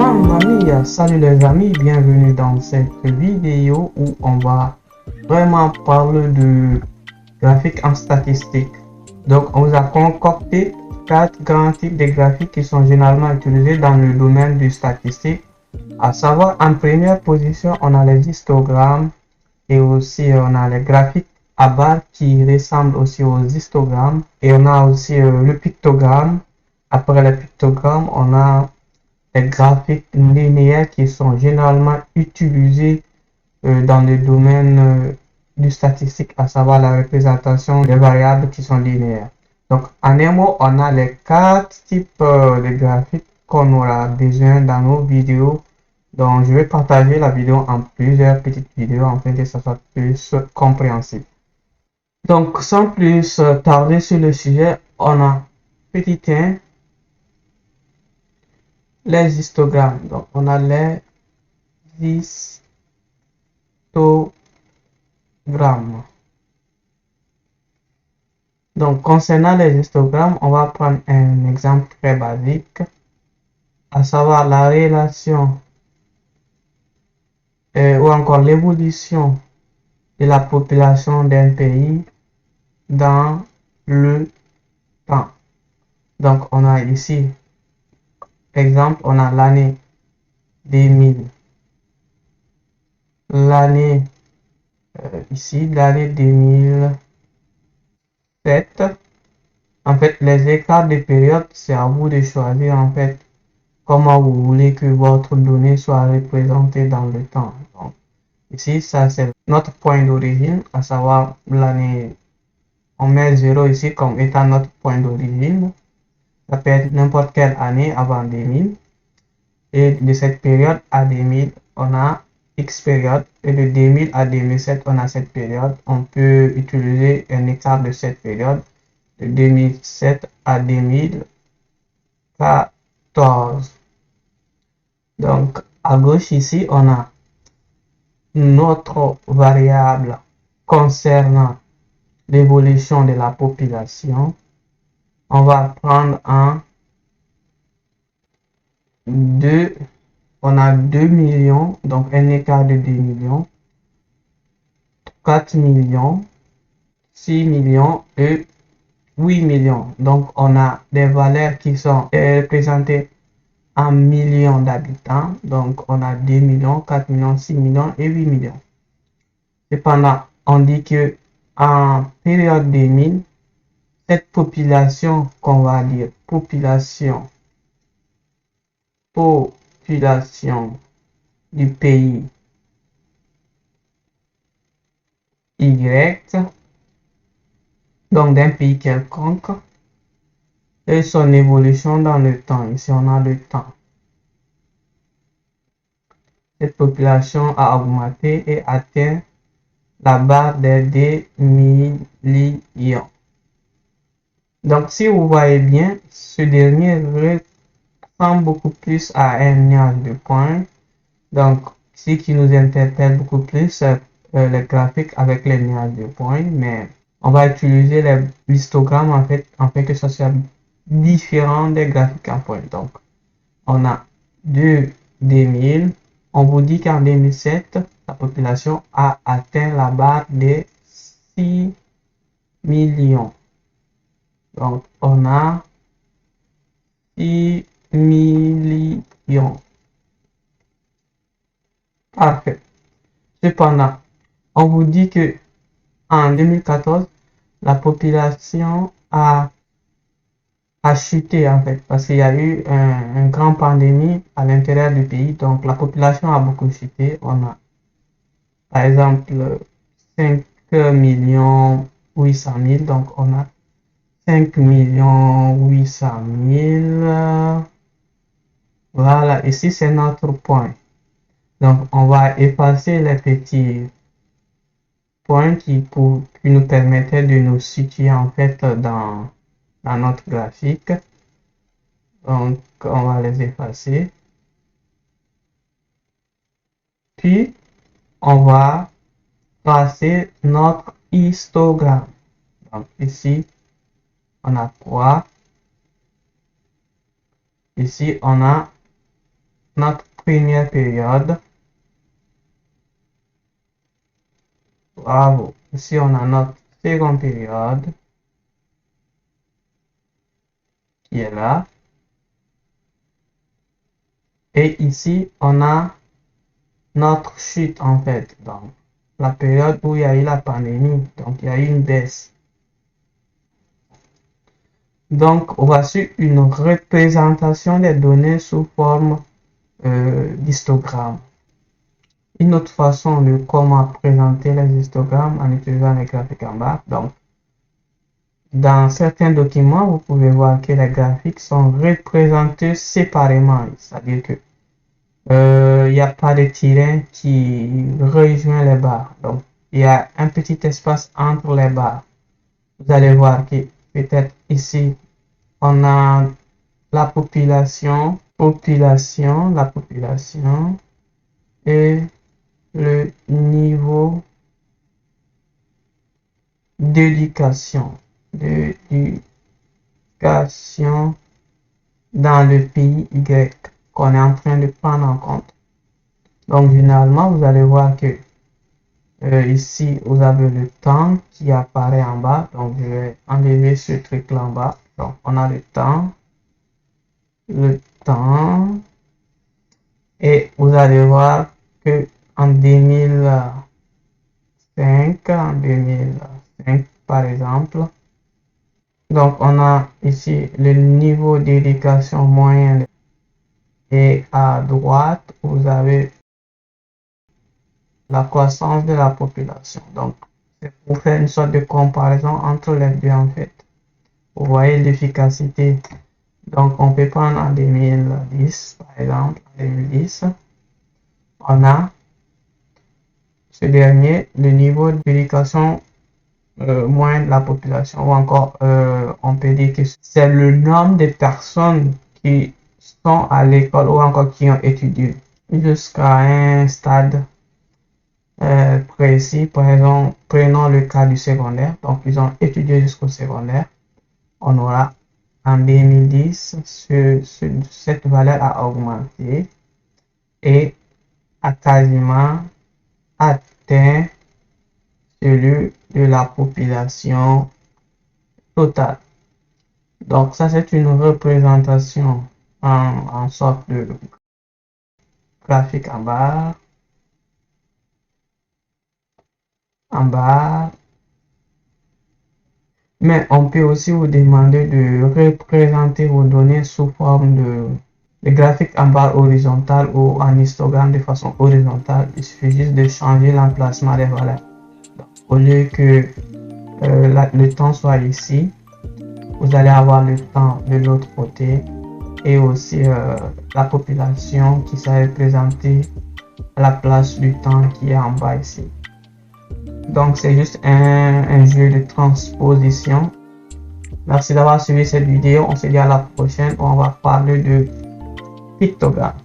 Mon ami, salut les amis, bienvenue dans cette vidéo où on va vraiment parler de graphiques en statistique. Donc, on vous a concocté 4 grands types de graphiques qui sont généralement utilisés dans le domaine du statistique. À savoir, en première position, on a les histogrammes et aussi on a les graphiques à barres qui ressemblent aussi aux histogrammes. Et on a aussi le pictogramme. Après le pictogramme, on a les graphiques linéaires qui sont généralement utilisés dans le domaine du statistique, à savoir la représentation des variables qui sont linéaires. Donc, en un mot, on a les 4 types de graphiques qu'on aura besoin dans nos vidéos. Donc, je vais partager la vidéo en plusieurs petites vidéos afin que ça soit plus compréhensible. Donc, sans plus tarder sur le sujet, on a petit 1, les histogrammes. Donc, on a les histogrammes. Donc, concernant les histogrammes, on va prendre un exemple très basique, à savoir la relation ou encore l'évolution de la population d'un pays dans le temps. Donc, on a ici, exemple, on a l'année 2000. L'année, ici, l'année 2007. En fait, les écarts de période, c'est à vous de choisir, en fait, comment vous voulez que votre donnée soit représentée dans le temps. Donc, ici, ça, c'est notre point d'origine, à savoir l'année. On met 0 ici comme étant notre point d'origine. Ça peut être n'importe quelle année avant 2000. Et de cette période à 2000, on a X période. Et de 2000 à 2007, on a cette période. On peut utiliser un écart de cette période. De 2007 à 2014. Donc, à gauche ici, on a notre variable concernant l'évolution de la population. On va prendre un 2, on a 2 millions, donc un écart de 2 millions, 4 millions, 6 millions et 8 millions. Donc, on a des valeurs qui sont représentées en millions d'habitants. Donc, on a 2 millions, 4 millions, 6 millions et 8 millions. Cependant, on dit que en période 2000, cette population qu'on va dire population du pays Y, donc d'un pays quelconque, et son évolution dans le temps. Ici, on a le temps. Cette population a augmenté et atteint la barre des 2 millions. Donc, si vous voyez bien, ce dernier ressemble beaucoup plus à un nuage de points. Donc, ce qui nous interpelle beaucoup plus, c'est les graphiques avec les nuages de points, mais on va utiliser les histogrammes en fait, afin que ça soit différent des graphiques en points. Donc, on a 2000. On vous dit qu'en 2007, la population a atteint la barre des 6 millions. Donc, on a 6 millions. Parfait. Cependant, on vous dit que en 2014, la population a chuté en fait, parce qu'il y a eu une grande pandémie à l'intérieur du pays, donc la population a beaucoup chuté. On a par exemple 5 millions 800 000, donc on a 5 millions 800 000. Voilà, ici c'est notre point. Donc on va effacer les petits points qui nous permettaient de nous situer en fait dans notre graphique. Donc on va les effacer. Puis on va passer notre histogramme. Donc ici on a 3. Ici on a notre première période. Bravo. Ici, on a notre seconde période qui est là. Et ici, on a notre chute en fait. Donc, la période où il y a eu la pandémie. Donc, il y a eu une baisse. Donc, voici une représentation des données sous forme d'histogramme. Une autre façon de comment présenter les histogrammes en utilisant les graphiques en barre. Donc, dans certains documents, vous pouvez voir que les graphiques sont représentés séparément. C'est-à-dire que il n'y a pas de tiret qui rejoint les barres. Donc, il y a un petit espace entre les barres. Vous allez voir que peut-être ici, on a la population et le niveau d'éducation dans le pays Y qu'on est en train de prendre en compte. Donc, généralement, vous allez voir que ici, vous avez le temps qui apparaît en bas. Donc, je vais enlever ce truc-là en bas. Donc, on a le temps. Et vous allez voir que en 2005 par exemple, donc on a ici le niveau d'éducation moyenne et à droite, vous avez la croissance de la population. Donc, c'est pour faire une sorte de comparaison entre les deux en fait. Vous voyez l'efficacité. Donc, on peut prendre en 2010, par exemple, en 2010, on a ce dernier, le niveau d'éducation moyen de la population, ou encore, on peut dire que c'est le nombre de personnes qui sont à l'école ou encore qui ont étudié jusqu'à un stade précis. Par exemple, prenons le cas du secondaire. Donc, ils ont étudié jusqu'au secondaire. On aura en 2010, cette valeur a augmenté et a quasiment atteint celui de la population totale. Donc, ça, c'est une représentation en sorte de graphique en barre. Mais on peut aussi vous demander de représenter vos données sous forme de graphique en barre horizontale ou en histogramme de façon horizontale. Il suffit juste de changer l'emplacement des valeurs. Donc, au lieu que le temps soit ici, vous allez avoir le temps de l'autre côté et aussi la population qui sera représentée à la place du temps qui est en bas ici. Donc, c'est juste un jeu de transposition. Merci d'avoir suivi cette vidéo. On se dit à la prochaine où on va parler de pictogramme.